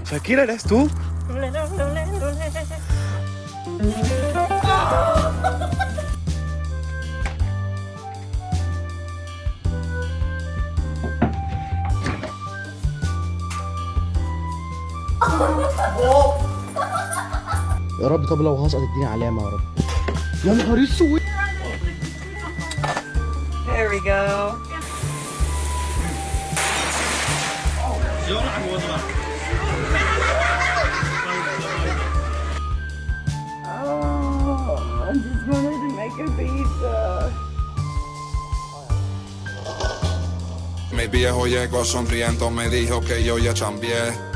Shakira, ¿eres tú? يا رب، طب لو هسقط اديني علامة يا رب. يا نهار اسود. There we go. Oh, I just wanted to make a pizza. Mi viejo llegó sonriendo, me dijo que yo ya cambié.